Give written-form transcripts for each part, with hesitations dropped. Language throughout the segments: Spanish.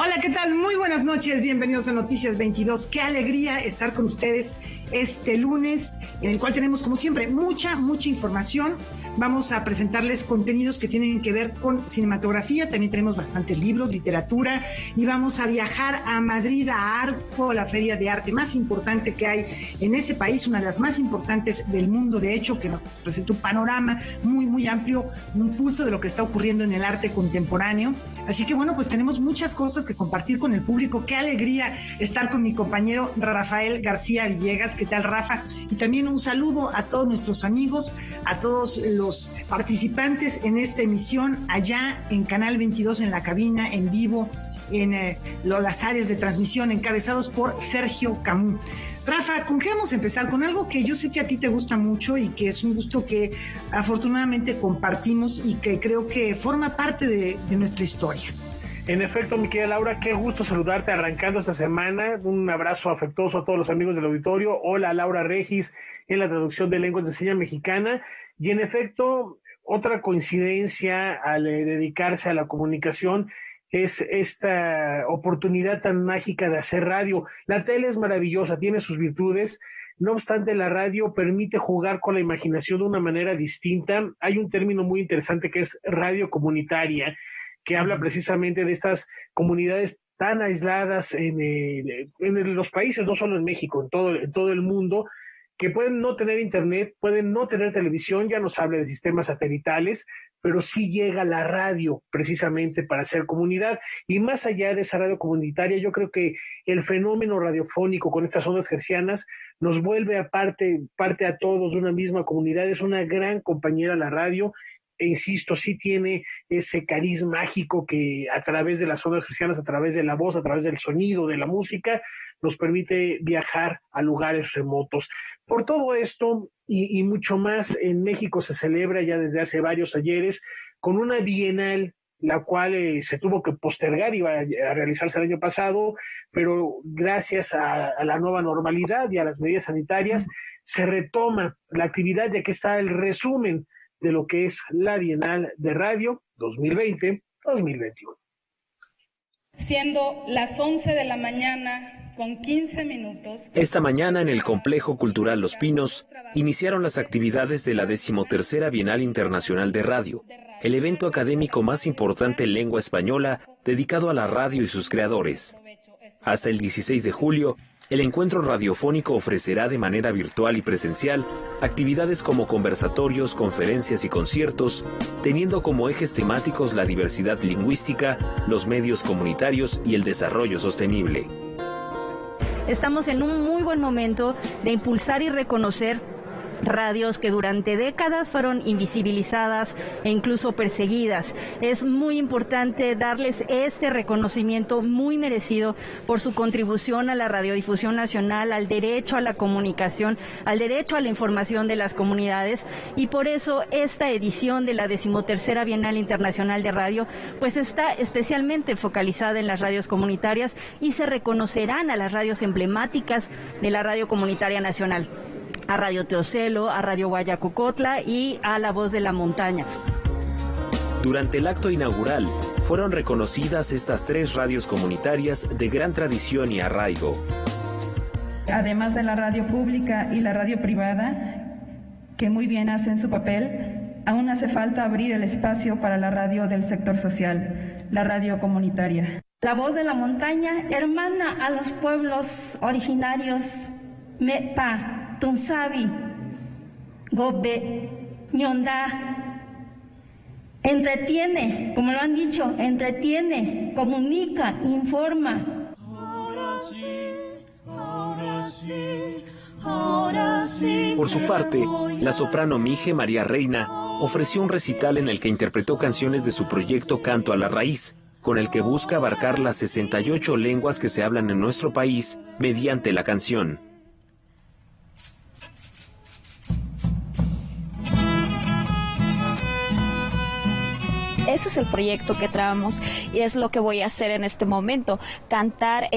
Hola, ¿qué tal? Muy buenas noches, bienvenidos a Noticias 22. Qué alegría estar con ustedes este lunes, en el cual tenemos, como siempre, mucha información. Vamos a presentarles contenidos que tienen que ver con cinematografía, también tenemos bastantes libros, literatura, y vamos a viajar a Madrid, a Arco, la feria de arte más importante que hay en ese país, una de las más importantes del mundo, de hecho, que nos presenta un panorama muy amplio, un pulso de lo que está ocurriendo en el arte contemporáneo. Así que bueno, pues tenemos muchas cosas que compartir con el público. Qué alegría estar con mi compañero Rafael García Villegas. ¿Qué tal, Rafa? Y también un saludo a todos nuestros amigos, a todos los participantes en esta emisión allá en Canal 22, en la cabina, en vivo, en las áreas de transmisión encabezados por Sergio Camus. Rafa, ¿con qué vamos a empezar? Con algo que yo sé que a ti te gusta mucho y que es un gusto que afortunadamente compartimos y que creo que forma parte de nuestra historia. En efecto, mi querida Laura, qué gusto saludarte arrancando esta semana. Un abrazo afectuoso a todos los amigos del auditorio. Hola, Laura Regis, en la traducción de lenguas de señas mexicana. Y en efecto, otra coincidencia al dedicarse a la comunicación es esta oportunidad tan mágica de hacer radio. La tele es maravillosa, tiene sus virtudes. No obstante, la radio permite jugar con la imaginación de una manera distinta. Hay un término muy interesante que es radio comunitaria, que habla precisamente de estas comunidades tan aisladas en los países, no solo en México, en todo el mundo, que pueden no tener internet, pueden no tener televisión, ya nos habla de sistemas satelitales, pero sí llega la radio precisamente para hacer comunidad. Y más allá de esa radio comunitaria, yo creo que el fenómeno radiofónico con estas ondas hercianas nos vuelve parte a todos de una misma comunidad. Es una gran compañera la radio. E insisto, sí tiene ese cariz mágico que a través de las ondas cristianas, a través de la voz, a través del sonido, de la música, nos permite viajar a lugares remotos. Por todo esto y mucho más, en México se celebra ya desde hace varios ayeres con una bienal, la cual se tuvo que postergar, iba a realizarse el año pasado, pero gracias a la nueva normalidad y a las medidas sanitarias, se retoma la actividad, ya que está el resumen de lo que es la Bienal de Radio 2020-2021. Siendo las 11 de la mañana con 15 minutos. Esta mañana en el Complejo Cultural Los Pinos iniciaron las actividades de la 13ª Bienal Internacional de Radio, el evento académico más importante en lengua española dedicado a la radio y sus creadores. Hasta el 16 de julio, el encuentro radiofónico ofrecerá de manera virtual y presencial actividades como conversatorios, conferencias y conciertos, teniendo como ejes temáticos la diversidad lingüística, los medios comunitarios y el desarrollo sostenible. Estamos en un muy buen momento de impulsar y reconocer radios que durante décadas fueron invisibilizadas e incluso perseguidas. Es muy importante darles este reconocimiento muy merecido por su contribución a la radiodifusión nacional, al derecho a la comunicación, al derecho a la información de las comunidades, y por eso esta edición de la 13ª Bienal Internacional de Radio pues está especialmente focalizada en las radios comunitarias y se reconocerán a las radios emblemáticas de la radio comunitaria nacional, a Radio Teocelo, a Radio Guayacocotla y a La Voz de la Montaña. Durante el acto inaugural, fueron reconocidas estas 3 radios comunitarias de gran tradición y arraigo. Además de la radio pública y la radio privada, que muy bien hacen su papel, aún hace falta abrir el espacio para la radio del sector social, la radio comunitaria. La Voz de la Montaña hermana a los pueblos originarios Mepa, Tunsavi, Gobe, Ñondá. Entretiene, como lo han dicho, entretiene, comunica, informa. Ahora sí. Por su parte, la soprano Mije María Reina ofreció un recital en el que interpretó canciones de su proyecto Canto a la Raíz, con el que busca abarcar las 68 lenguas que se hablan en nuestro país mediante la canción. Ese es el proyecto que traemos y es lo que voy a hacer en este momento, cantar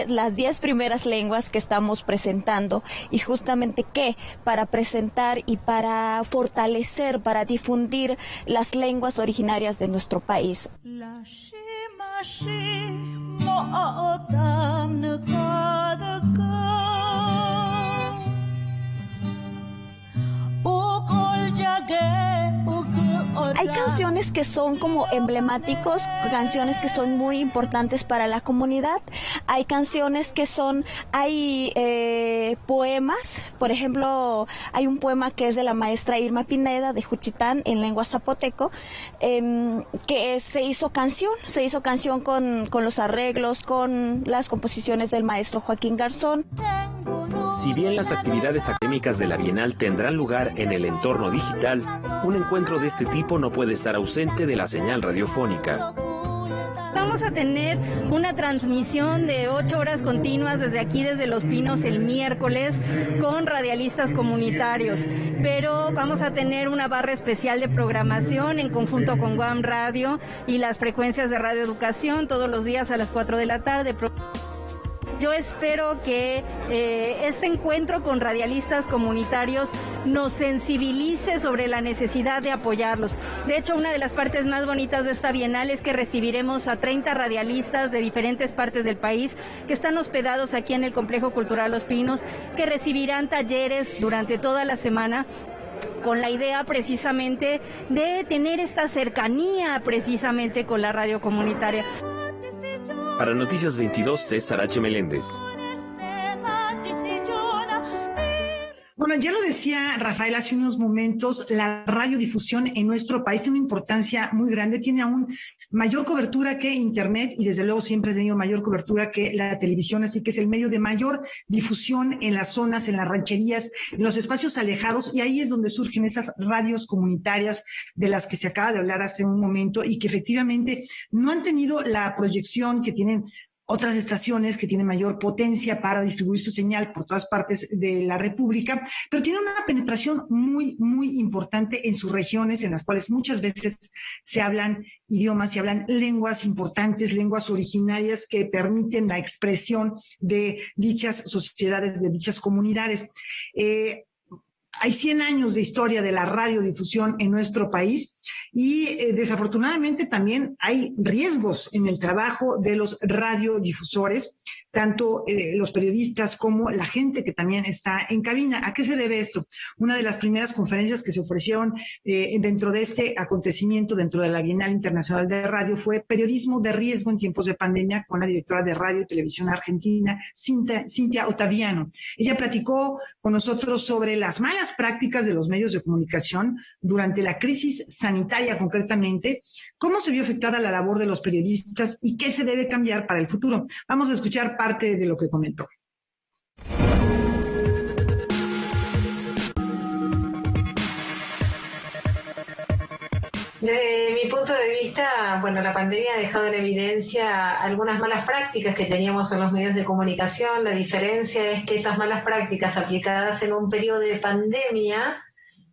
las 10 primeras lenguas que estamos presentando, y justamente para presentar y para fortalecer, para difundir las lenguas originarias de nuestro país. La Shema Hay canciones que son como emblemáticos, canciones que son muy importantes para la comunidad. Hay canciones que hay poemas. Por ejemplo, hay un poema que es de la maestra Irma Pineda de Juchitán en lengua zapoteco, que se hizo canción con los arreglos, con las composiciones del maestro Joaquín Garzón. Si bien las actividades académicas de la Bienal tendrán lugar en el entorno digital, un encuentro de este tipo no puede estar ausente de la señal radiofónica. Vamos a tener una transmisión de 8 horas continuas desde aquí, desde Los Pinos, el miércoles, con radialistas comunitarios. Pero vamos a tener una barra especial de programación en conjunto con Guam Radio y las frecuencias de Radio Educación todos los días a las 4 de la tarde. Yo espero que este encuentro con radialistas comunitarios nos sensibilice sobre la necesidad de apoyarlos. De hecho, una de las partes más bonitas de esta Bienal es que recibiremos a 30 radialistas de diferentes partes del país que están hospedados aquí en el Complejo Cultural Los Pinos, que recibirán talleres durante toda la semana, con la idea precisamente de tener esta cercanía precisamente con la radio comunitaria. Para Noticias 22, César H. Meléndez. Bueno, ya lo decía Rafael hace unos momentos, la radiodifusión en nuestro país tiene una importancia muy grande, tiene aún mayor cobertura que Internet y desde luego siempre ha tenido mayor cobertura que la televisión, así que es el medio de mayor difusión en las zonas, en las rancherías, en los espacios alejados, y ahí es donde surgen esas radios comunitarias de las que se acaba de hablar hace un momento y que efectivamente no han tenido la proyección que tienen otras estaciones que tienen mayor potencia para distribuir su señal por todas partes de la República, pero tienen una penetración muy, muy importante en sus regiones, en las cuales muchas veces se hablan idiomas, se hablan lenguas importantes, lenguas originarias que permiten la expresión de dichas sociedades, de dichas comunidades. Hay 100 años de historia de la radiodifusión en nuestro país y desafortunadamente también hay riesgos en el trabajo de los radiodifusores, tanto los periodistas como la gente que también está en cabina. ¿A qué se debe esto? Una de las primeras conferencias que se ofrecieron dentro de este acontecimiento, dentro de la Bienal Internacional de Radio, fue Periodismo de Riesgo en Tiempos de Pandemia, con la directora de Radio y Televisión Argentina, Cintia Ottaviano. Ella platicó con nosotros sobre las malas prácticas de los medios de comunicación durante la crisis sanitaria concretamente, cómo se vio afectada la labor de los periodistas y qué se debe cambiar para el futuro. Vamos a escuchar parte de lo que comentó. Desde mi punto de vista, bueno, la pandemia ha dejado en evidencia algunas malas prácticas que teníamos en los medios de comunicación. La diferencia es que esas malas prácticas aplicadas en un periodo de pandemia,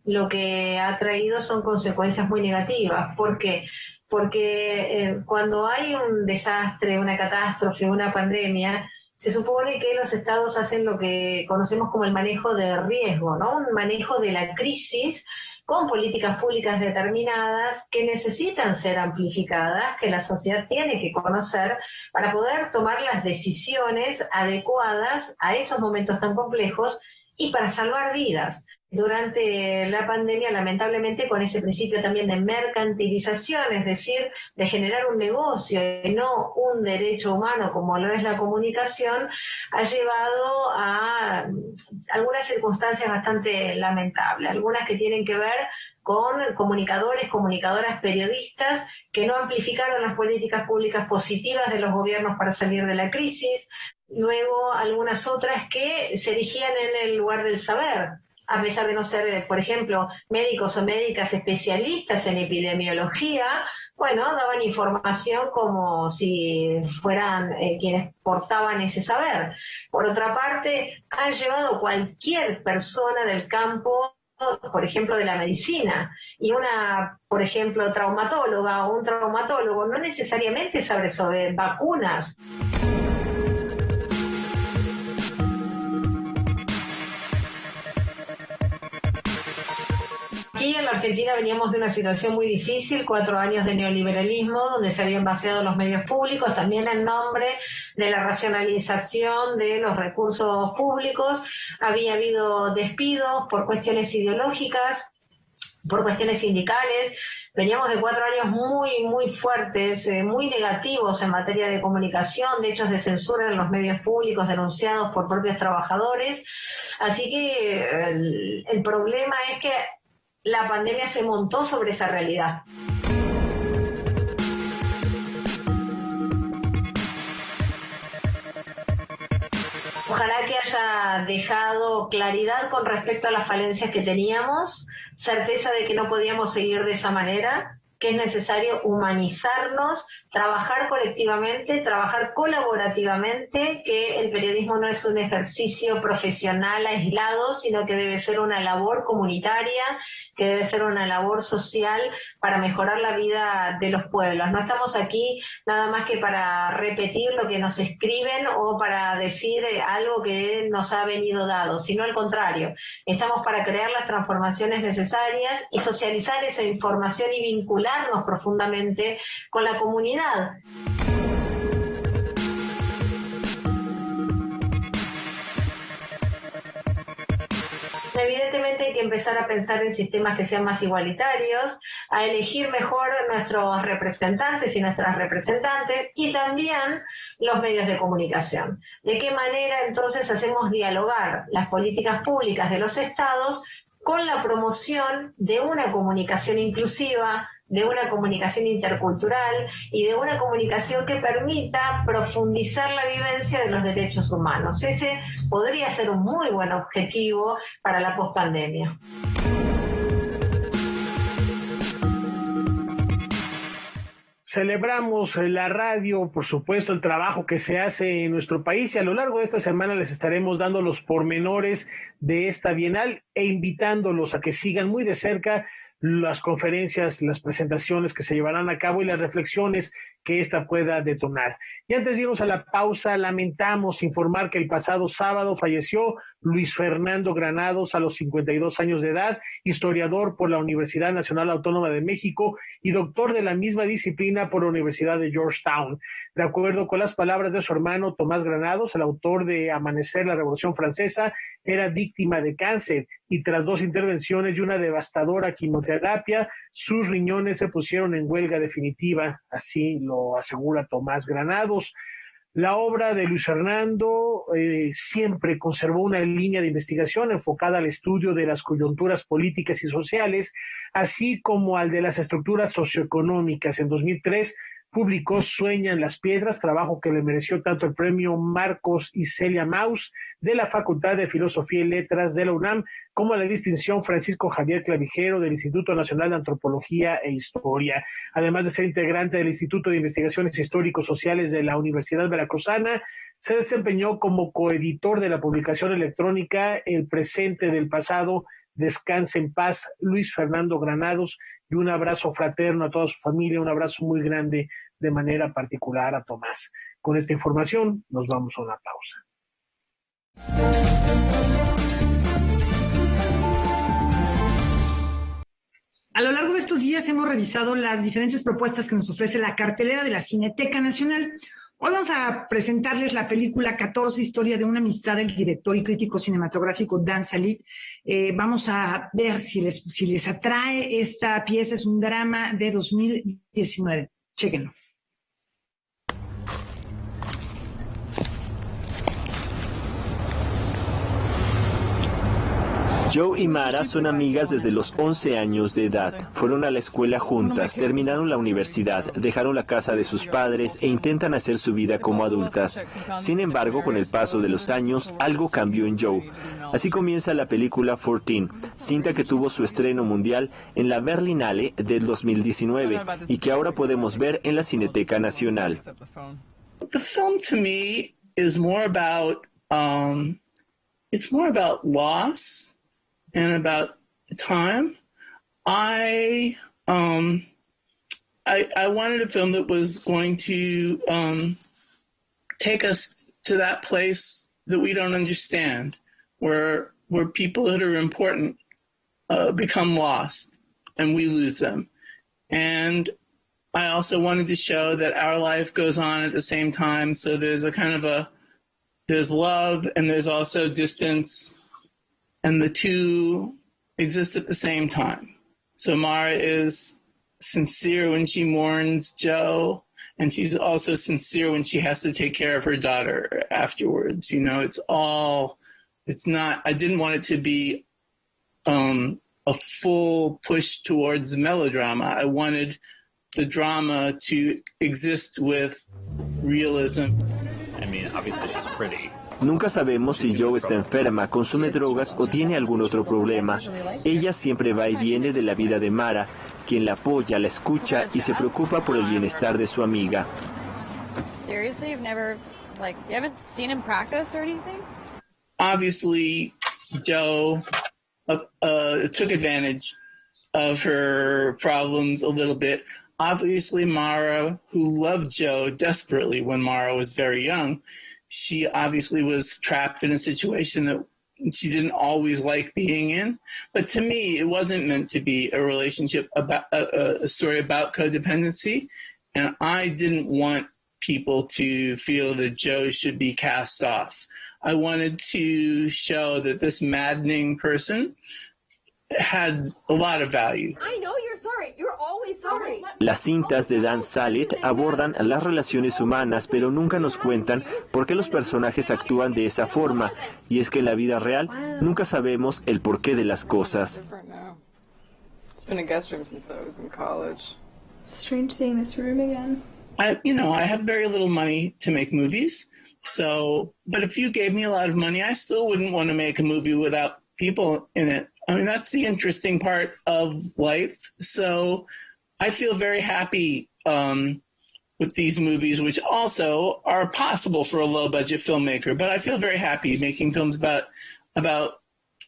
lo que ha traído son consecuencias muy negativas. ¿Por qué? Porque cuando hay un desastre, una catástrofe, una pandemia, se supone que los estados hacen lo que conocemos como el manejo de riesgo, ¿no? Un manejo de la crisis con políticas públicas determinadas que necesitan ser amplificadas, que la sociedad tiene que conocer para poder tomar las decisiones adecuadas a esos momentos tan complejos y para salvar vidas. Durante la pandemia, lamentablemente, con ese principio también de mercantilización, es decir, de generar un negocio y no un derecho humano como lo es la comunicación, ha llevado a algunas circunstancias bastante lamentables, algunas que tienen que ver con comunicadores, comunicadoras, periodistas que no amplificaron las políticas públicas positivas de los gobiernos para salir de la crisis, luego algunas otras que se erigían en el lugar del saber, a pesar de no ser, por ejemplo, médicos o médicas especialistas en epidemiología, bueno, daban información como si fueran quienes portaban ese saber. Por otra parte, ha llevado cualquier persona del campo, por ejemplo, de la medicina, y una, por ejemplo, traumatóloga o un traumatólogo no necesariamente sabe sobre vacunas. Aquí en la Argentina veníamos de una situación muy difícil, 4 años de neoliberalismo, donde se habían vaciado los medios públicos, también en nombre de la racionalización de los recursos públicos. Había habido despidos por cuestiones ideológicas, por cuestiones sindicales. Veníamos de 4 años muy fuertes, muy negativos en materia de comunicación, de hechos de censura en los medios públicos denunciados por propios trabajadores. Así que el problema es que la pandemia se montó sobre esa realidad. Ojalá que haya dejado claridad con respecto a las falencias que teníamos, certeza de que no podíamos seguir de esa manera, que es necesario humanizarnos, trabajar colectivamente, trabajar colaborativamente, que el periodismo no es un ejercicio profesional aislado, sino que debe ser una labor comunitaria, que debe ser una labor social para mejorar la vida de los pueblos. No estamos aquí nada más que para repetir lo que nos escriben o para decir algo que nos ha venido dado, sino al contrario, estamos para crear las transformaciones necesarias y socializar esa información y vincularnos profundamente con la comunidad. Evidentemente hay que empezar a pensar en sistemas que sean más igualitarios, a elegir mejor nuestros representantes y nuestras representantes y también los medios de comunicación. ¿De qué manera entonces hacemos dialogar las políticas públicas de los estados con la promoción de una comunicación inclusiva, de una comunicación intercultural y de una comunicación que permita profundizar la vivencia de los derechos humanos? Ese podría ser un muy buen objetivo para la pospandemia. Celebramos la radio, por supuesto, el trabajo que se hace en nuestro país, y a lo largo de esta semana les estaremos dando los pormenores de esta Bienal e invitándolos a que sigan muy de cerca las conferencias, las presentaciones que se llevarán a cabo y las reflexiones que ésta pueda detonar. Y antes de irnos a la pausa, lamentamos informar que el pasado sábado falleció Luis Fernando Granados a los 52 años de edad, historiador por la Universidad Nacional Autónoma de México y doctor de la misma disciplina por la Universidad de Georgetown. De acuerdo con las palabras de su hermano Tomás Granados, el autor de Amanecer, la Revolución Francesa, era víctima de cáncer y tras 2 intervenciones y una devastadora quimioterapia, sus riñones se pusieron en huelga definitiva, así lo asegura Tomás Granados. La obra de Luis Fernando siempre conservó una línea de investigación enfocada al estudio de las coyunturas políticas y sociales, así como al de las estructuras socioeconómicas. En 2003 publicó Sueñan las Piedras, trabajo que le mereció tanto el premio Marcos y Celia Maus de la Facultad de Filosofía y Letras de la UNAM, como la distinción Francisco Javier Clavijero del Instituto Nacional de Antropología e Historia. Además de ser integrante del Instituto de Investigaciones Históricos Sociales de la Universidad Veracruzana, se desempeñó como coeditor de la publicación electrónica El Presente del Pasado. Descanse en paz, Luis Fernando Granados, y un abrazo fraterno a toda su familia, un abrazo muy grande de manera particular a Tomás. Con esta información nos vamos a una pausa. A lo largo de estos días hemos revisado las diferentes propuestas que nos ofrece la cartelera de la Cineteca Nacional. Hoy vamos a presentarles la película 14, historia de una amistad del director y crítico cinematográfico Dan Salih. Vamos a ver si les atrae esta pieza. Es un drama de 2019. Chéquenlo. Joe y Mara son amigas desde los 11 años de edad. Fueron a la escuela juntas, terminaron la universidad, dejaron la casa de sus padres e intentan hacer su vida como adultas. Sin embargo, con el paso de los años, algo cambió en Joe. Así comienza la película 14, cinta que tuvo su estreno mundial en la Berlinale del 2019 y que ahora podemos ver en la Cineteca Nacional. The film to me is more about loss and about time. I wanted a film that was going to take us to that place that we don't understand, where people that are important become lost. and we lose them. And I also wanted to show that our life goes on at the same time. So there's a kind of there's love and there's also distance, and the two exist at the same time. So Mara is sincere when she mourns Joe, and she's also sincere when she has to take care of her daughter afterwards. You know, I didn't want it to be a full push towards melodrama. I wanted the drama to exist with realism. I mean, obviously she's pretty. Nunca sabemos si Joe está enferma, consume drogas o tiene algún otro problema. Ella siempre va y viene de la vida de Mara, quien la apoya, la escucha y se preocupa por el bienestar de su amiga. Seriously, you haven't seen him practice or anything? Obviously, Joe took advantage of her problems a little bit. Obviously, Mara, who loved Joe desperately when Mara was very young, she obviously was trapped in a situation that she didn't always like being in. But to me, it wasn't meant to be a relationship about a story about codependency. And I didn't want people to feel that Joe should be cast off. I wanted to show that this maddening person had a lot of value. I know you're sorry. You're always sorry. Las cintas de Dan Sallet abordan las relaciones humanas, pero nunca nos cuentan por qué los personajes actúan de esa forma. Y es que en la vida real nunca sabemos el porqué de las cosas. It's been a guest room since I was in college. Strange seeing this room again. I have very little money to make movies. But if you gave me a lot of money, I still wouldn't want to make a movie without people in it. I mean, that's the interesting part of life. So I feel very happy with these movies, which also are possible for a low-budget filmmaker. But I feel very happy making films about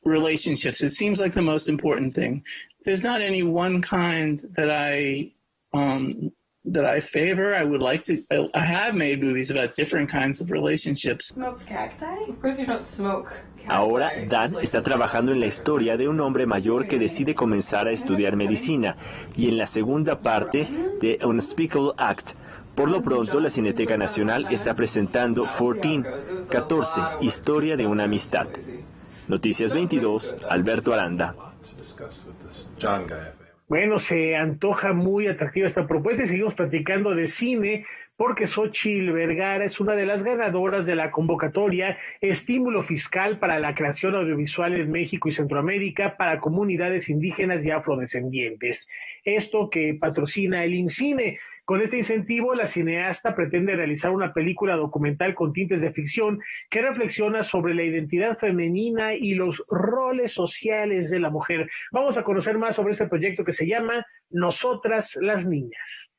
relationships. It seems like the most important thing. There's not any one kind that I favor. I have made movies about different kinds of relationships. Smokes cacti? Of course you don't smoke. Ahora, Dan está trabajando en la historia de un hombre mayor que decide comenzar a estudiar medicina y en la segunda parte de Unspeakable Act. Por lo pronto, la Cineteca Nacional está presentando 14, Historia de una amistad. Noticias 22, Alberto Aranda. Bueno, se antoja muy atractiva esta propuesta y seguimos platicando de cine porque Xóchitl Vergara es una de las ganadoras de la convocatoria Estímulo Fiscal para la Creación Audiovisual en México y Centroamérica para Comunidades Indígenas y Afrodescendientes. Esto que patrocina el IMCINE. Con este incentivo, la cineasta pretende realizar una película documental con tintes de ficción que reflexiona sobre la identidad femenina y los roles sociales de la mujer. Vamos a conocer más sobre este proyecto que se llama Nosotras las Niñas.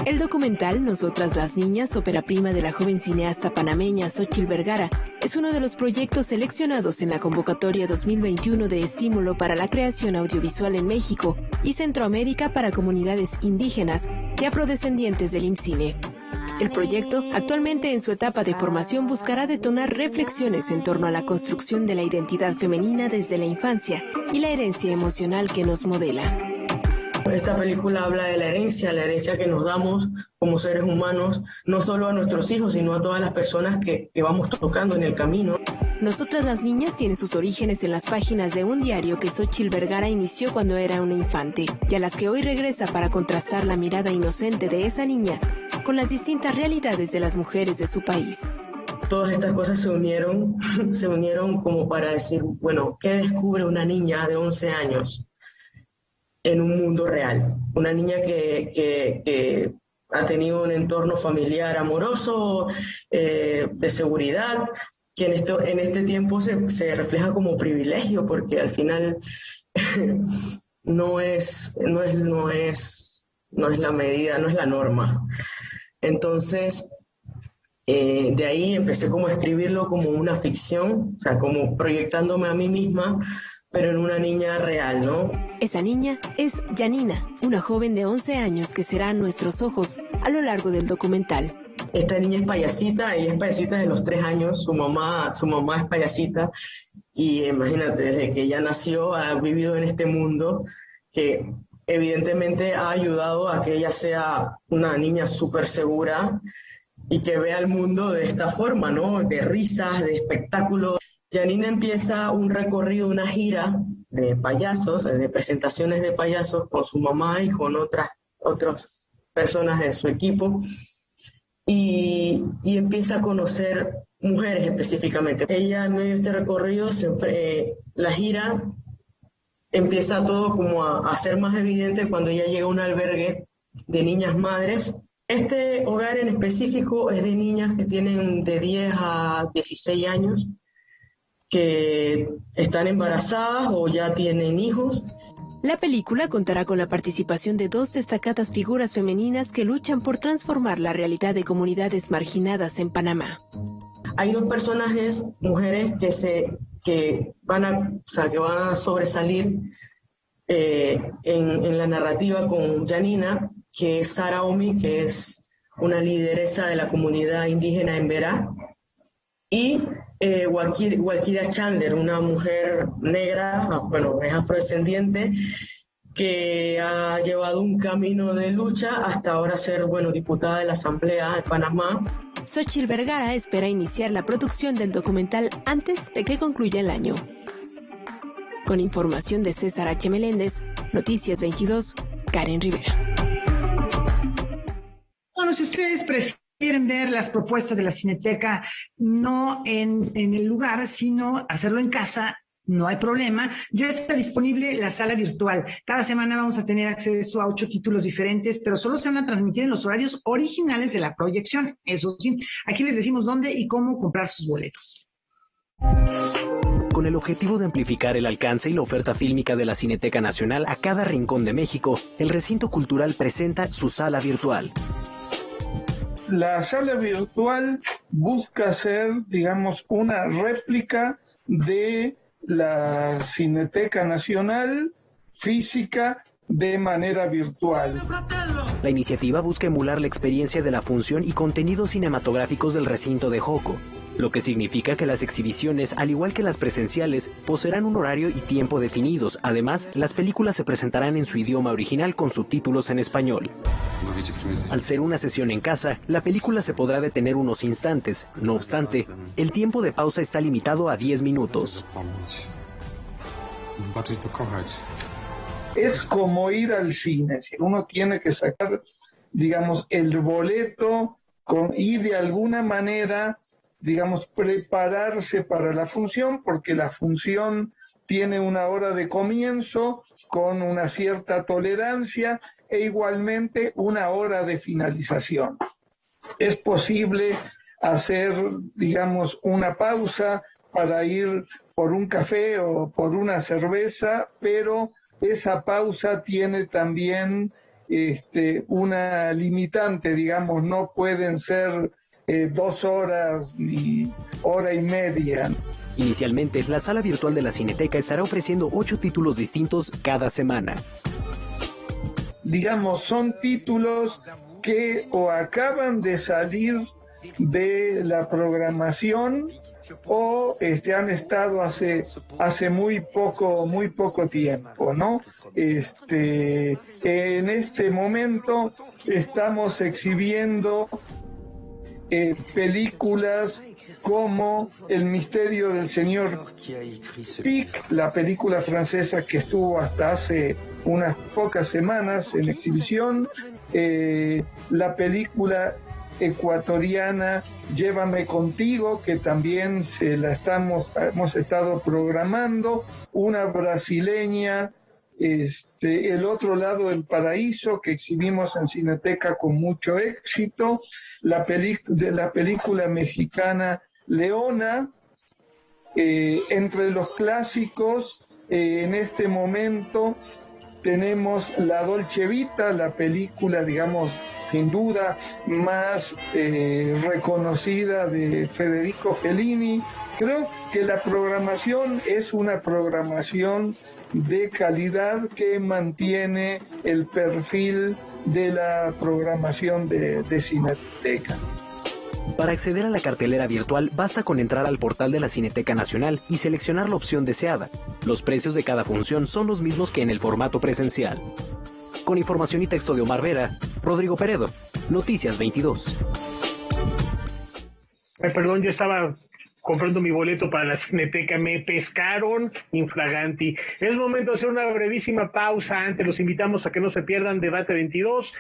El documental Nosotras las Niñas, ópera prima de la joven cineasta panameña Xóchitl Vergara, es uno de los proyectos seleccionados en la convocatoria 2021 de Estímulo para la Creación Audiovisual en México y Centroamérica para Comunidades Indígenas y Afrodescendientes del IMCINE. El proyecto, actualmente en su etapa de formación, buscará detonar reflexiones en torno a la construcción de la identidad femenina desde la infancia y la herencia emocional que nos modela. Esta película habla de la herencia que nos damos como seres humanos, no solo a nuestros hijos, sino a todas las personas que vamos tocando en el camino. Nosotras las Niñas tiene sus orígenes en las páginas de un diario que Xóchitl Vergara inició cuando era una infante, y a las que hoy regresa para contrastar la mirada inocente de esa niña con las distintas realidades de las mujeres de su país. Todas estas cosas se unieron como para decir, bueno, ¿qué descubre una niña de 11 años? En un mundo real. Una niña que ha tenido un entorno familiar amoroso, de seguridad, que en este tiempo se refleja como privilegio, porque al final no es la medida, no es la norma. Entonces, de ahí empecé como a escribirlo como una ficción, o sea, como proyectándome a mí misma, pero en una niña real, ¿no? Esa niña es Janina, una joven de 11 años que será nuestros ojos a lo largo del documental. Esta niña es payasita, ella es payasita de los 3 años, su mamá es payasita, y imagínate, desde que ella nació ha vivido en este mundo, que evidentemente ha ayudado a que ella sea una niña súper segura y que vea el mundo de esta forma, ¿no? De risas, de espectáculos. Janina empieza un recorrido, una gira de payasos, de presentaciones de payasos con su mamá y con otras personas de su equipo, y empieza a conocer mujeres específicamente. Ella, en medio de este recorrido, la gira empieza todo como a ser más evidente cuando ella llega a un albergue de niñas madres. Este hogar en específico es de niñas que tienen de 10 a 16 años, que están embarazadas o ya tienen hijos. La película contará con la participación de 2 destacadas figuras femeninas que luchan por transformar la realidad de comunidades marginadas en Panamá. Hay 2 personajes, mujeres, que van a sobresalir en la narrativa con Janina, que es Sara Omi, que es una lideresa de la comunidad indígena en Verá, y Walkiria Chandler, una mujer negra, es afrodescendiente, que ha llevado un camino de lucha hasta ahora ser, diputada de la Asamblea de Panamá. Xochitl Vergara espera iniciar la producción del documental antes de que concluya el año. Con información de César H. Meléndez, Noticias 22, Karen Rivera. Bueno, si ustedes prefieren ver las propuestas de la Cineteca no en el lugar, sino hacerlo en casa, no hay problema. Ya está disponible la sala virtual. Cada semana vamos a tener acceso a 8 títulos diferentes, pero solo se van a transmitir en los horarios originales de la proyección. Eso sí, aquí les decimos dónde y cómo comprar sus boletos. Con el objetivo de amplificar el alcance y la oferta fílmica de la Cineteca Nacional a cada rincón de México, el Recinto Cultural presenta su sala virtual. La sala virtual busca ser, una réplica de la Cineteca Nacional física de manera virtual. La iniciativa busca emular la experiencia de la función y contenidos cinematográficos del recinto de Joco, lo que significa que las exhibiciones, al igual que las presenciales, poseerán un horario y tiempo definidos. Además, las películas se presentarán en su idioma original con subtítulos en español. Al ser una sesión en casa, la película se podrá detener unos instantes. No obstante, el tiempo de pausa está limitado a 10 minutos. Es como ir al cine. Si uno tiene que sacar, el boleto y de alguna manera, prepararse para la función, porque la función tiene una hora de comienzo con una cierta tolerancia e igualmente una hora de finalización. Es posible hacer, una pausa para ir por un café o por una cerveza, pero esa pausa tiene también una limitante, no pueden ser 2 horas ni hora y media. Inicialmente, la sala virtual de la Cineteca estará ofreciendo 8 títulos distintos cada semana. Son títulos que o acaban de salir de la programación o han estado hace muy poco tiempo, ¿no? En este momento estamos exhibiendo películas como El misterio del señor Pic, la película francesa que estuvo hasta hace unas pocas semanas en exhibición, la película ecuatoriana Llévame contigo, que también hemos estado programando, una brasileña, El otro lado del paraíso, que exhibimos en Cineteca con mucho éxito, la película mexicana Leona, entre los clásicos, en este momento tenemos La Dolce Vita, la película, sin duda más reconocida de Federico Fellini. Creo que la programación es una programación de calidad que mantiene el perfil de la programación de Cineteca. Para acceder a la cartelera virtual basta con entrar al portal de la Cineteca Nacional y seleccionar la opción deseada. Los precios de cada función son los mismos que en el formato presencial. Con información y texto de Omar Vera, Rodrigo Peredo, Noticias 22. Perdón, yo estaba comprando mi boleto para la Cineteca, me pescaron infraganti. Es momento de hacer una brevísima pausa. Antes los invitamos a que no se pierdan Debate 22.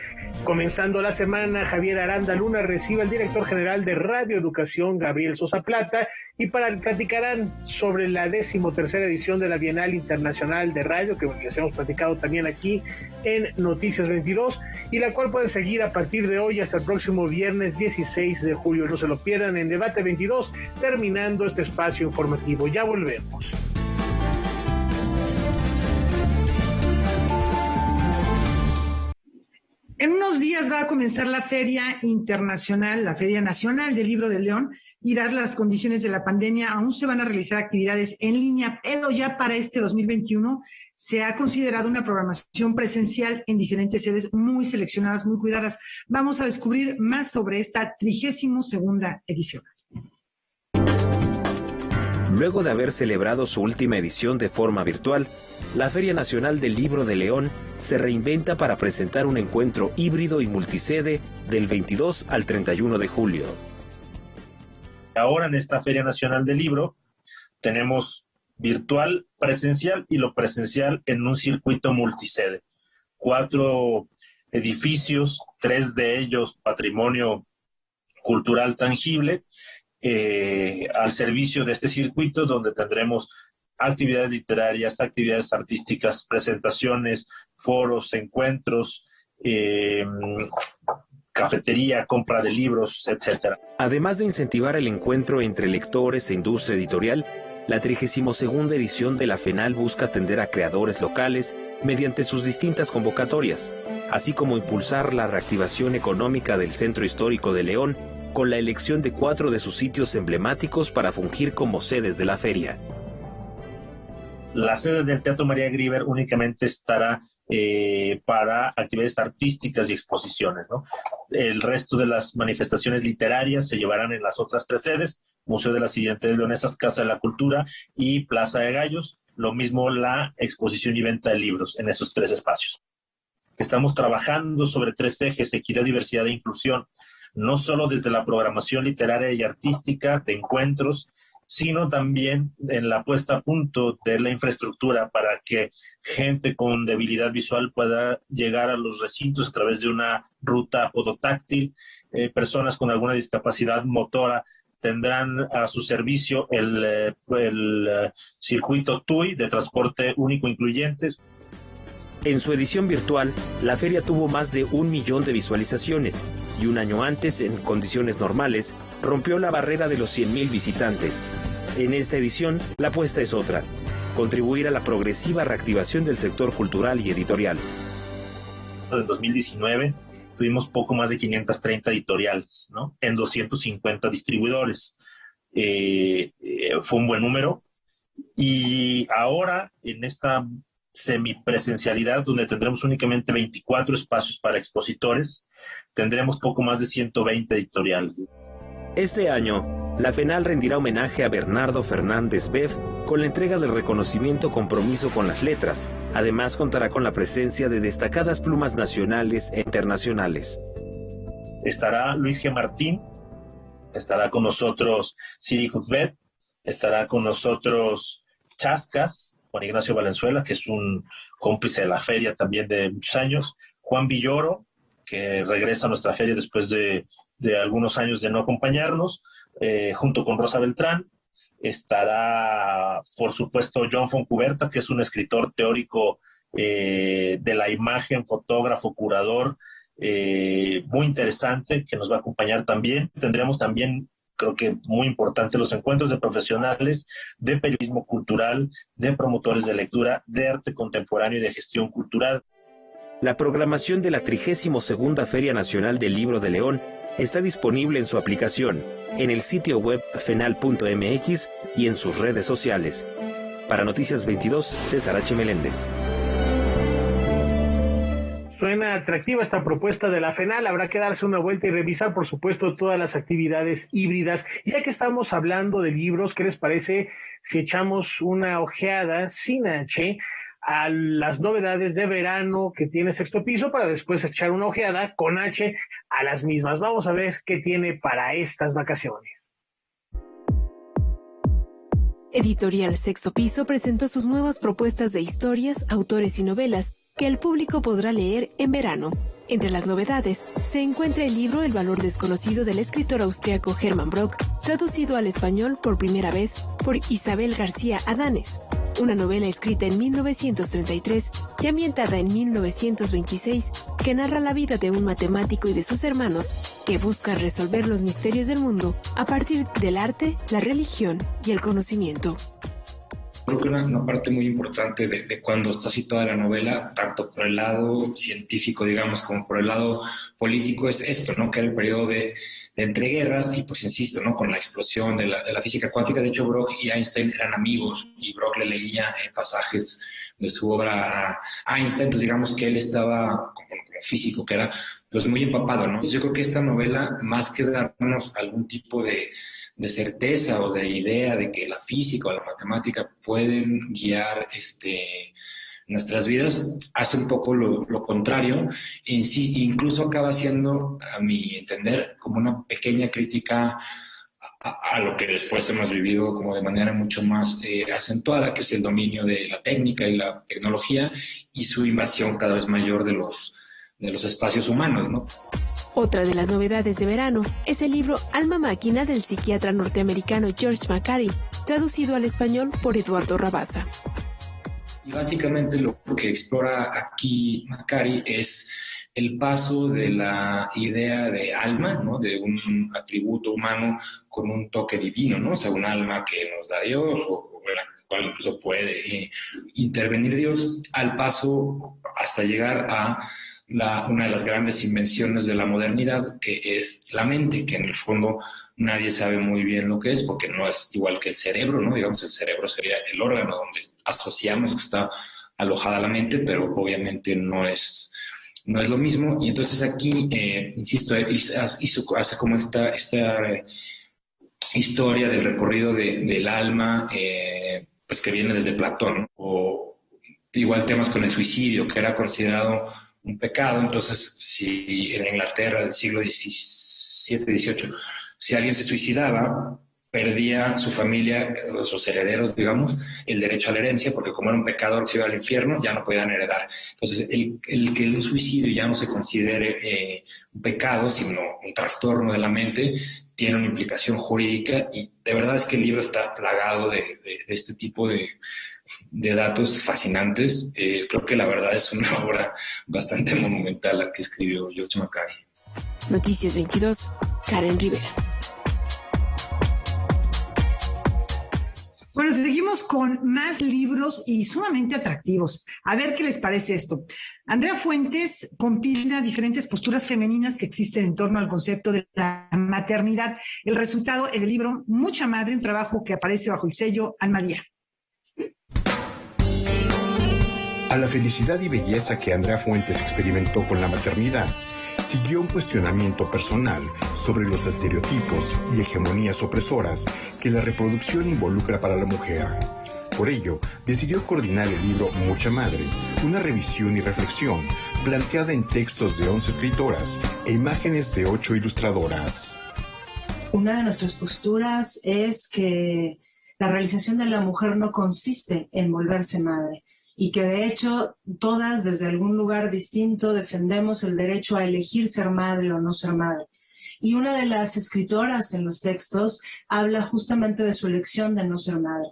Comenzando la semana, Javier Aranda Luna recibe al director general de Radio Educación, Gabriel Sosa Plata, y platicarán sobre la 13ª edición de la Bienal Internacional de Radio, que les hemos platicado también aquí en Noticias 22, y la cual pueden seguir a partir de hoy hasta el próximo viernes 16 de julio. No se lo pierdan en Debate 22, terminando este espacio informativo. Ya volvemos. En unos días va a comenzar la Feria Internacional, la Feria Nacional del Libro de León, y dadas las condiciones de la pandemia, aún se van a realizar actividades en línea, pero ya para este 2021 se ha considerado una programación presencial en diferentes sedes muy seleccionadas, muy cuidadas. Vamos a descubrir más sobre esta 32ª edición. Luego de haber celebrado su última edición de forma virtual, la Feria Nacional del Libro de León se reinventa para presentar un encuentro híbrido y multisede del 22 al 31 de julio. Ahora en esta Feria Nacional del Libro tenemos virtual, presencial y lo presencial en un circuito multisede. 4 edificios, 3 de ellos patrimonio cultural tangible, al servicio de este circuito, donde tendremos actividades literarias, actividades artísticas, presentaciones, foros, encuentros, cafetería, compra de libros, etc. Además de incentivar el encuentro entre lectores e industria editorial, la 32ª edición de la FENAL busca atender a creadores locales mediante sus distintas convocatorias, así como impulsar la reactivación económica del Centro Histórico de León con la elección de 4 de sus sitios emblemáticos para fungir como sedes de la feria. La sede del Teatro María Grieber únicamente estará para actividades artísticas y exposiciones, ¿no? El resto de las manifestaciones literarias se llevarán en las otras 3 sedes, Museo de las Siguientes Leonesas, Casa de la Cultura y Plaza de Gallos, lo mismo la exposición y venta de libros en esos 3 espacios. Estamos trabajando sobre 3 ejes: equidad, diversidad e inclusión, no solo desde la programación literaria y artística de encuentros, sino también en la puesta a punto de la infraestructura para que gente con debilidad visual pueda llegar a los recintos a través de una ruta podotáctil. Personas con alguna discapacidad motora tendrán a su servicio el circuito TUI de transporte único incluyente. En su edición virtual, la feria tuvo más de 1 millón de visualizaciones y un año antes, en condiciones normales, rompió la barrera de los 100,000 visitantes. En esta edición, la apuesta es otra: contribuir a la progresiva reactivación del sector cultural y editorial. En 2019 tuvimos poco más de 530 editoriales, ¿no?, en 250 distribuidores. Fue un buen número. Y ahora, en esta semipresencialidad, donde tendremos únicamente 24 espacios para expositores, tendremos poco más de 120 editoriales. Este año, la FENAL rendirá homenaje a Bernardo Fernández Beff con la entrega del reconocimiento Compromiso con las Letras. Además, contará con la presencia de destacadas plumas nacionales e internacionales. Estará Luis G. Martín, estará con nosotros Siri Hutbet, estará con nosotros Chascas, Juan Ignacio Valenzuela, que es un cómplice de la feria también de muchos años, Juan Villoro, que regresa a nuestra feria después de algunos años de no acompañarnos, junto con Rosa Beltrán. Estará, por supuesto, John Foncuberta, que es un escritor teórico de la imagen, fotógrafo, curador, muy interesante, que nos va a acompañar también. Tendremos también, creo que muy importante, los encuentros de profesionales de periodismo cultural, de promotores de lectura, de arte contemporáneo y de gestión cultural. La programación de la 32ª Feria Nacional del Libro de León está disponible en su aplicación, en el sitio web fenal.mx y en sus redes sociales. Para Noticias 22, César H. Meléndez. Suena atractiva esta propuesta de la FENAL. Habrá que darse una vuelta y revisar, por supuesto, todas las actividades híbridas. Ya que estamos hablando de libros, ¿qué les parece si echamos una ojeada sin H a las novedades de verano que tiene Sexto Piso para después echar una ojeada con H a las mismas? Vamos a ver qué tiene para estas vacaciones. Editorial Sexto Piso presentó sus nuevas propuestas de historias, autores y novelas que el público podrá leer en verano. Entre las novedades se encuentra el libro El valor desconocido del escritor austriaco Hermann Brock, traducido al español por primera vez por Isabel García Adanes, una novela escrita en 1933 y ambientada en 1926 que narra la vida de un matemático y de sus hermanos que buscan resolver los misterios del mundo a partir del arte, la religión y el conocimiento. Creo que una parte muy importante de cuando está situada la novela, tanto por el lado científico, digamos, como por el lado político, es esto, ¿no? Que era el periodo de entreguerras y, pues, insisto, ¿no? Con la explosión de la física cuántica. De hecho, Brock y Einstein eran amigos y Brock le leía pasajes de su obra a Einstein. Entonces, digamos que él estaba como físico, que era, pues, muy empapado, ¿no? Entonces, yo creo que esta novela, más que darnos algún tipo de certeza o de idea de que la física o la matemática pueden guiar nuestras vidas, hace un poco lo contrario. En sí, incluso acaba siendo, a mi entender, como una pequeña crítica a lo que después hemos vivido como de manera mucho más acentuada, que es el dominio de la técnica y la tecnología y su invasión cada vez mayor de los espacios humanos, ¿no? Otra de las novedades de verano es el libro Alma Máquina del psiquiatra norteamericano George McCarthy, traducido al español por Eduardo Rabasa. Y básicamente lo que explora aquí McCarthy es el paso de la idea de alma, ¿no? De un atributo humano con un toque divino, ¿no? O sea, un alma que nos da Dios o en la cual incluso puede intervenir Dios, al paso hasta llegar a una de las grandes invenciones de la modernidad, que es la mente, que en el fondo nadie sabe muy bien lo que es, porque no es igual que el cerebro, ¿no? Digamos, el cerebro sería el órgano donde asociamos que está alojada la mente, pero obviamente no es lo mismo. Y entonces aquí, insisto, hace como esta historia del recorrido del alma, pues que viene desde Platón, o igual temas con el suicidio, que era considerado un pecado. Entonces, si en Inglaterra del siglo XVII, si alguien se suicidaba, perdía su familia, sus herederos, digamos, el derecho a la herencia, porque como era un pecador que se iba al infierno, ya no podían heredar. Entonces, el que un suicidio ya no se considere un pecado, sino un trastorno de la mente, tiene una implicación jurídica, y de verdad es que el libro está plagado de este tipo de datos fascinantes. Creo que la verdad es una obra bastante monumental la que escribió George McCarthy. Noticias 22, Karen Rivera. Bueno, seguimos con más libros y sumamente atractivos. A ver qué les parece esto. Andrea Fuentes compila diferentes posturas femeninas que existen en torno al concepto de la maternidad. El resultado es el libro Mucha Madre, un trabajo que aparece bajo el sello Almadía. A la felicidad y belleza que Andrea Fuentes experimentó con la maternidad, siguió un cuestionamiento personal sobre los estereotipos y hegemonías opresoras que la reproducción involucra para la mujer. Por ello, decidió coordinar el libro Mucha Madre, una revisión y reflexión planteada en textos de 11 escritoras e imágenes de 8 ilustradoras. Una de nuestras posturas es que la realización de la mujer no consiste en volverse madre, y que de hecho todas desde algún lugar distinto defendemos el derecho a elegir ser madre o no ser madre. Y una de las escritoras en los textos habla justamente de su elección de no ser madre.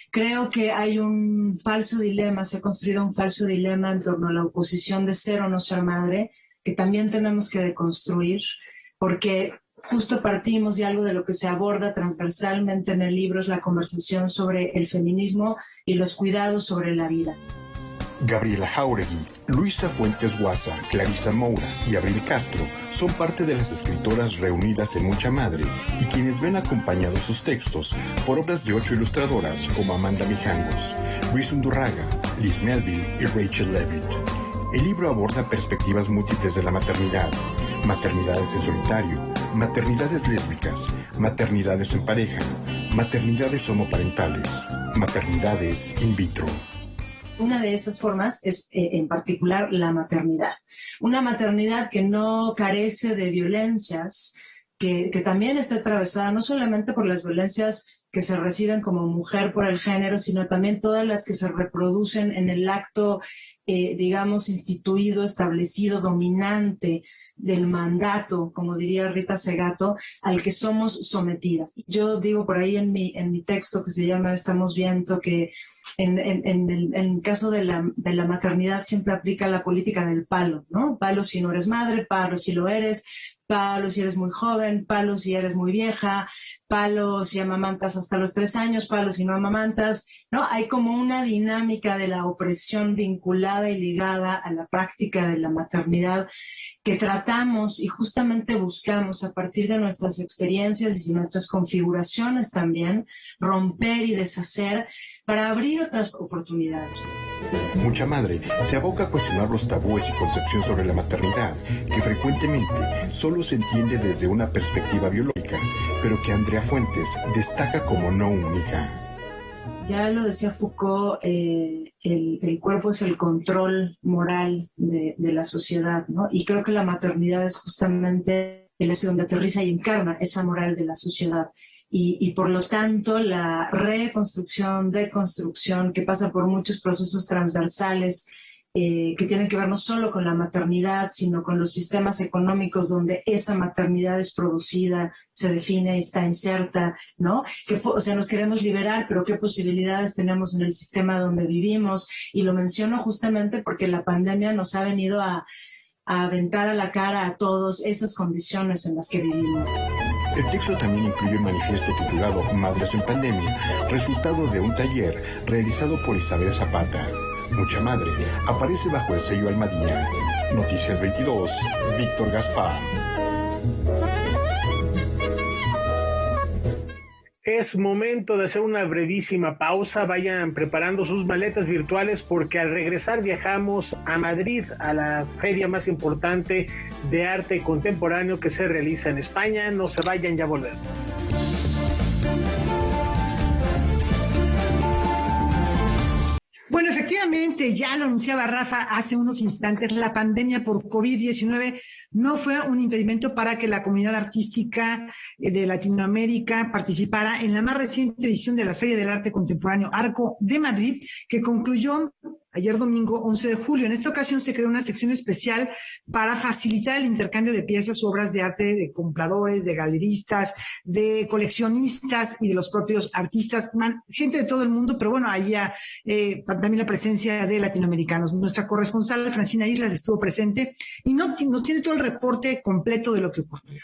Creo que hay un falso dilema, se ha construido un falso dilema en torno a la oposición de ser o no ser madre, que también tenemos que deconstruir, porque justo partimos y algo de lo que se aborda transversalmente en el libro es la conversación sobre el feminismo y los cuidados sobre la vida. Gabriela Jáuregui, Luisa Fuentes Guasa, Clarisa Moura y Abril Castro son parte de las escritoras reunidas en Mucha Madre y quienes ven acompañados sus textos por obras de 8 ilustradoras como Amanda Mijangos, Luis Undurraga, Liz Melville y Rachel Levitt. El libro aborda perspectivas múltiples de la maternidad, maternidades en solitario, maternidades lésbicas, maternidades en pareja, maternidades homoparentales, maternidades in vitro. Una de esas formas es, en particular, la maternidad. Una maternidad que no carece de violencias, que también está atravesada no solamente por las violencias que se reciben como mujer por el género, sino también todas las que se reproducen en el acto, digamos, instituido, establecido, dominante del mandato, como diría Rita Segato, al que somos sometidas. Yo digo por ahí en mi texto que se llama Estamos viendo que en el caso de la maternidad siempre aplica la política del palo, ¿no? Palo si no eres madre, palo si lo eres, palo si eres muy joven, palo si eres muy vieja, palo si amamantas hasta los 3 años, palo si no amamantas, ¿no? Hay como una dinámica de la opresión vinculada y ligada a la práctica de la maternidad que tratamos y justamente buscamos a partir de nuestras experiencias y nuestras configuraciones también romper y deshacer para abrir otras oportunidades. Mucha madre se aboca a cuestionar los tabúes y concepción sobre la maternidad, que frecuentemente solo se entiende desde una perspectiva biológica, pero que Andrea Fuentes destaca como no única. Ya lo decía Foucault, el cuerpo es el control moral de la sociedad, ¿no? Y creo que la maternidad es justamente el espacio donde aterriza y encarna esa moral de la sociedad. Y por lo tanto la reconstrucción, deconstrucción, que pasa por muchos procesos transversales que tienen que ver no solo con la maternidad, sino con los sistemas económicos donde esa maternidad es producida, se define y está inserta, ¿no? O sea, nos queremos liberar, pero ¿qué posibilidades tenemos en el sistema donde vivimos? Y lo menciono justamente porque la pandemia nos ha venido a aventar a la cara a todos esas condiciones en las que vivimos. El texto también incluye un manifiesto titulado Madres en Pandemia, resultado de un taller realizado por Isabel Zapata. Mucha madre aparece bajo el sello Almadía. Noticias 22, Víctor Gaspar. Es momento de hacer una brevísima pausa. Vayan preparando sus maletas virtuales porque al regresar viajamos a Madrid, a la feria más importante de arte contemporáneo que se realiza en España. No se vayan, ya volvemos. Bueno, efectivamente, ya lo anunciaba Rafa hace unos instantes, la pandemia por COVID-19 no fue un impedimento para que la comunidad artística de Latinoamérica participara en la más reciente edición de la Feria del Arte Contemporáneo Arco de Madrid, que concluyó ayer domingo 11 de julio. En esta ocasión se creó una sección especial para facilitar el intercambio de piezas, obras de arte de compradores, de galeristas, de coleccionistas y de los propios artistas, gente de todo el mundo, pero bueno, había también la presencia de latinoamericanos. Nuestra corresponsal Francina Islas estuvo presente y nos tiene todo el reporte completo de lo que ocurrió.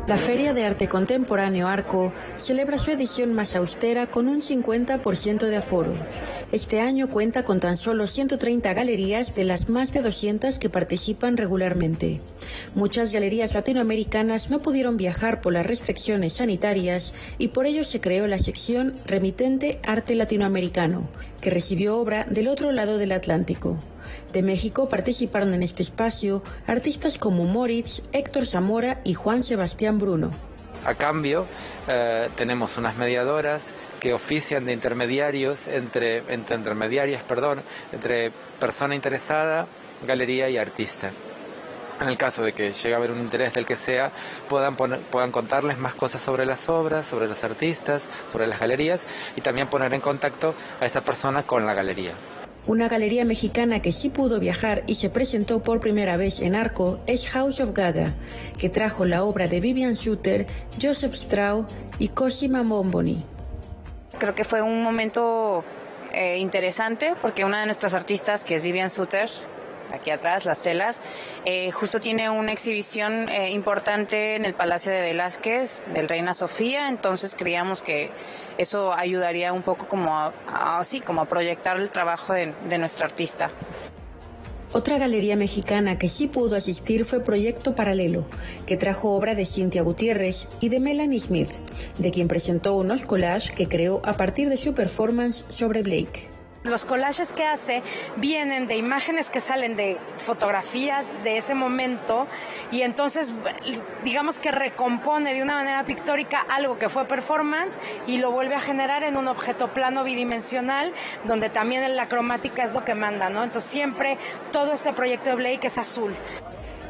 La Feria de Arte Contemporáneo Arco celebra su edición más austera con un 50% de aforo. Este año cuenta con tan solo 130 galerías de las más de 200 que participan regularmente. Muchas galerías latinoamericanas no pudieron viajar por las restricciones sanitarias y por ello se creó la sección Remitente Arte Latinoamericano, que recibió obra del otro lado del Atlántico. De México participaron en este espacio artistas como Moritz, Héctor Zamora y Juan Sebastián Bruno. A cambio, tenemos unas mediadoras que ofician de intermediarias, entre persona interesada, galería y artista. En el caso de que llegue a haber un interés del que sea, puedan contarles más cosas sobre las obras, sobre los artistas, sobre las galerías y también poner en contacto a esa persona con la galería. Una galería mexicana que sí pudo viajar y se presentó por primera vez en Arco es House of Gaga, que trajo la obra de Vivian Suter, Joseph Strauss y Cosima Bomboni. Creo que fue un momento interesante porque una de nuestras artistas, que es Vivian Suter, aquí atrás, las telas, justo tiene una exhibición importante en el Palacio de Velázquez del Reina Sofía, entonces creíamos que eso ayudaría un poco como a proyectar el trabajo de nuestra artista. Otra galería mexicana que sí pudo asistir fue Proyecto Paralelo, que trajo obra de Cintia Gutiérrez y de Melanie Smith, de quien presentó unos collages que creó a partir de su performance sobre Blake. Los collages que hace vienen de imágenes que salen de fotografías de ese momento y entonces digamos que recompone de una manera pictórica algo que fue performance y lo vuelve a generar en un objeto plano bidimensional donde también la cromática es lo que manda, ¿no? Entonces siempre todo este proyecto de Blake es azul.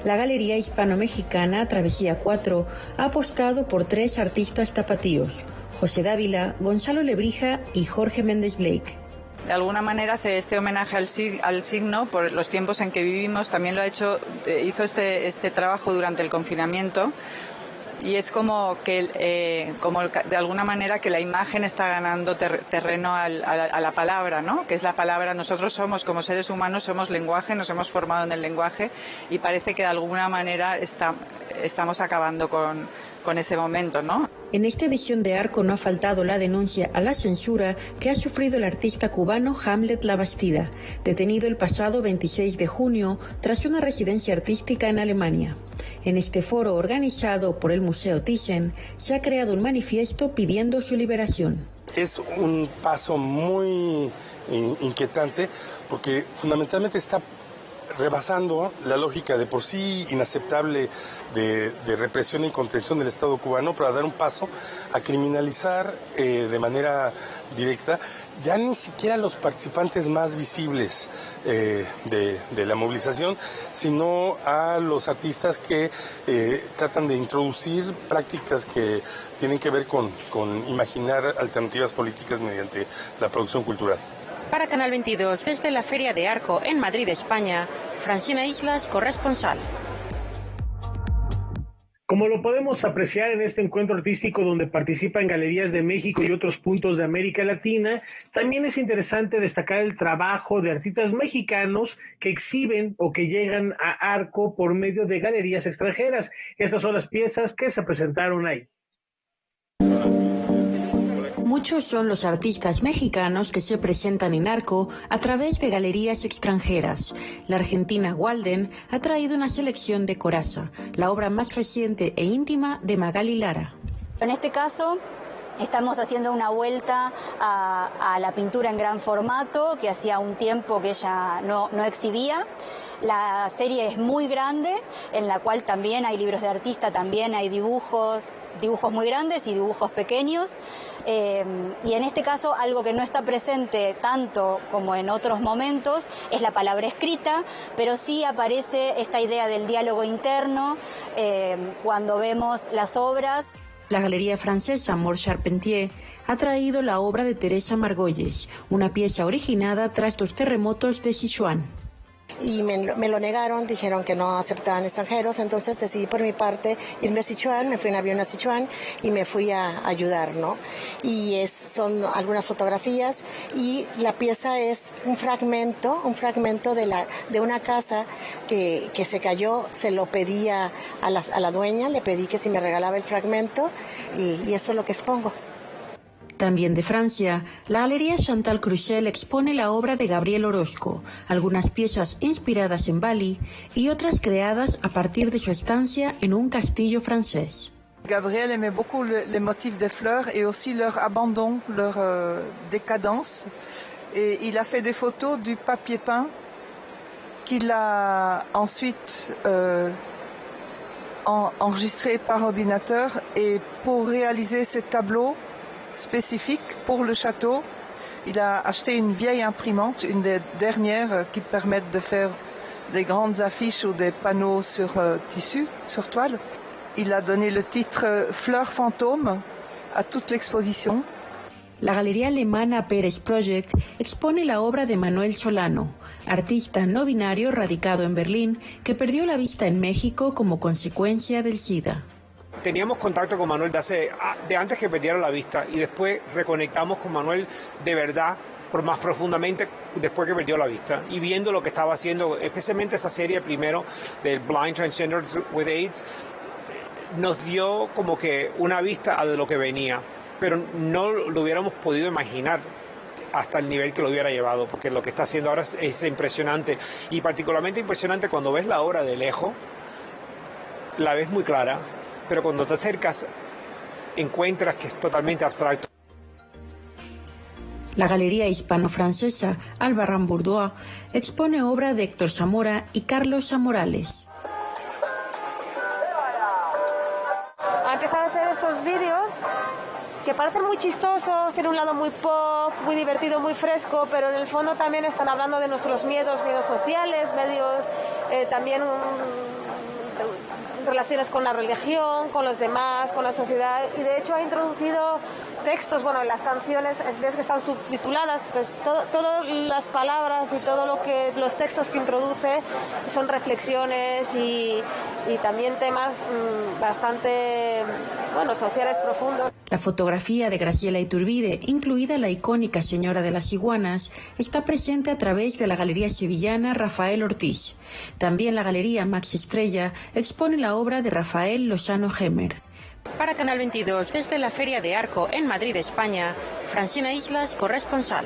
La Galería Hispano-Mexicana Travesía 4 ha apostado por 3 artistas tapatíos: José Dávila, Gonzalo Lebrija y Jorge Méndez Blake. De alguna manera hace este homenaje al signo por los tiempos en que vivimos. También hizo este trabajo durante el confinamiento y es como que de alguna manera que la imagen está ganando terreno a la palabra, ¿no? Que es la palabra. Nosotros somos, como seres humanos, somos lenguaje, nos hemos formado en el lenguaje y parece que de alguna manera estamos acabando con ese momento, ¿no? En esta edición de Arco no ha faltado la denuncia a la censura que ha sufrido el artista cubano Hamlet Labastida, detenido el pasado 26 de junio tras una residencia artística en Alemania. En este foro organizado por el Museo Thyssen se ha creado un manifiesto pidiendo su liberación. Es un paso muy inquietante porque fundamentalmente está rebasando la lógica de por sí inaceptable de represión y contención del Estado cubano para dar un paso a criminalizar de manera directa ya ni siquiera los participantes más visibles de la movilización, sino a los artistas que tratan de introducir prácticas que tienen que ver con imaginar alternativas políticas mediante la producción cultural. Para Canal 22, desde la Feria de Arco en Madrid, España, Francina Islas, corresponsal. Como lo podemos apreciar en este encuentro artístico donde participan galerías de México y otros puntos de América Latina, también es interesante destacar el trabajo de artistas mexicanos que exhiben o que llegan a Arco por medio de galerías extranjeras. Estas son las piezas que se presentaron ahí. Muchos son los artistas mexicanos que se presentan en Arco a través de galerías extranjeras. La argentina Walden ha traído una selección de Coraza, la obra más reciente e íntima de Magali Lara. En este caso, estamos haciendo una vuelta a la pintura en gran formato, que hacía un tiempo que ella no exhibía. La serie es muy grande, en la cual también hay libros de artista, también hay dibujos muy grandes y dibujos pequeños. Y en este caso, algo que no está presente tanto como en otros momentos es la palabra escrita, pero sí aparece esta idea del diálogo interno cuando vemos las obras. La galería francesa Mort Charpentier ha traído la obra de Teresa Margolles, una pieza originada tras los terremotos de Sichuan. Y me lo negaron, dijeron que no aceptaban extranjeros, entonces decidí por mi parte irme a Sichuan, me fui en avión a Sichuan y me fui a ayudar, ¿no? Y son algunas fotografías y la pieza es un fragmento de una casa que se cayó. Se lo pedí a la dueña, le pedí que si me regalaba el fragmento y eso es lo que expongo. También de Francia, la Galería Chantal Cruchel expone la obra de Gabriel Orozco, algunas piezas inspiradas en Bali y otras creadas a partir de su estancia en un castillo francés. Gabriel aimait beaucoup les motifs des fleurs et aussi leur abandon, leur décadence. Et il a fait des photos du papier peint qu'il a ensuite enregistré par ordinateur. Et pour réaliser ce tableau spécifique pour le château, il a acheté une vieille imprimante, une des dernières qui permettent de faire des grandes affiches ou des panneaux sur tissu, sur toile. Il a donné le titre Fleurs fantômes à toute l'exposition. La galería alemana Pérez Project expone la obra de Manuel Solano, artista no binario radicado en Berlín que perdió la vista en México como consecuencia del SIDA. Teníamos contacto con Manuel de antes que perdiera la vista y después reconectamos con Manuel de verdad, más profundamente después que perdió la vista y viendo lo que estaba haciendo, especialmente esa serie primero del Blind Transgender with AIDS, nos dio como que una vista a de lo que venía, pero no lo hubiéramos podido imaginar hasta el nivel que lo hubiera llevado, porque lo que está haciendo ahora es impresionante y particularmente impresionante cuando ves la obra de lejos, la ves muy clara, pero cuando te acercas encuentras que es totalmente abstracto. La Galería Hispano-Francesa Albarrán-Bourdois expone obra de Héctor Zamora y Carlos Zamorales. Ha empezado a hacer estos vídeos que parecen muy chistosos, tiene un lado muy pop, muy divertido, muy fresco, pero en el fondo también están hablando de nuestros miedos sociales, también relaciones con la religión, con los demás, con la sociedad, y de hecho ha introducido textos, las canciones, ves que están subtituladas, entonces todas las palabras y los textos que introduce son reflexiones y también temas bastante, sociales profundos. La fotografía de Graciela Iturbide, incluida la icónica Señora de las Iguanas, está presente a través de la Galería Sevillana Rafael Ortiz. También la Galería Max Estrella expone la obra de Rafael Lozano Gemer. Para Canal 22, desde la Feria de Arco en Madrid, España, Francina Islas, corresponsal.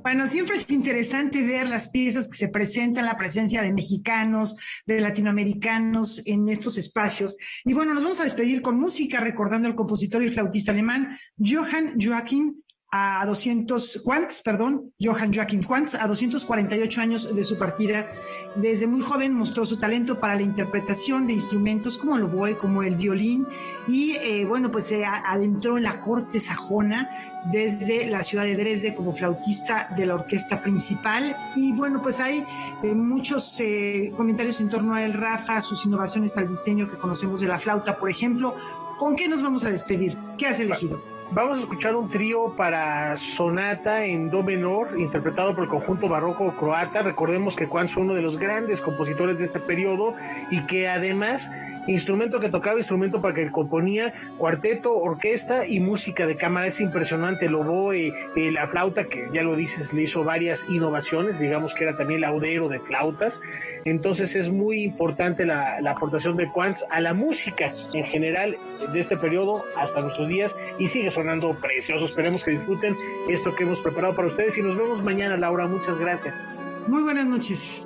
Bueno, siempre es interesante ver las piezas que se presentan, la presencia de mexicanos, de latinoamericanos en estos espacios. Y bueno, nos vamos a despedir con música, recordando al compositor y flautista alemán Johann Joachim Quantz, a 248 años de su partida. Desde muy joven mostró su talento para la interpretación de instrumentos como el oboe, como el violín, y se adentró en la corte sajona desde la ciudad de Dresde como flautista de la orquesta principal. Y hay muchos comentarios en torno a él, Rafa, sus innovaciones al diseño que conocemos de la flauta, por ejemplo. ¿Con qué nos vamos a despedir? ¿Qué has elegido? Vamos a escuchar un trío para sonata en do menor, interpretado por el conjunto barroco croata. Recordemos que Quantz fue uno de los grandes compositores de este periodo y que además, instrumento que tocaba, instrumento para que componía, cuarteto, orquesta y música de cámara. Es impresionante el oboe, la flauta, que ya lo dices, le hizo varias innovaciones, digamos que era también laudero de flautas. Entonces es muy importante la aportación de Quantz a la música en general de este periodo hasta nuestros días, y sigue sonando precioso. Esperemos que disfruten esto que hemos preparado para ustedes y nos vemos mañana, Laura. Muchas gracias. Muy buenas noches.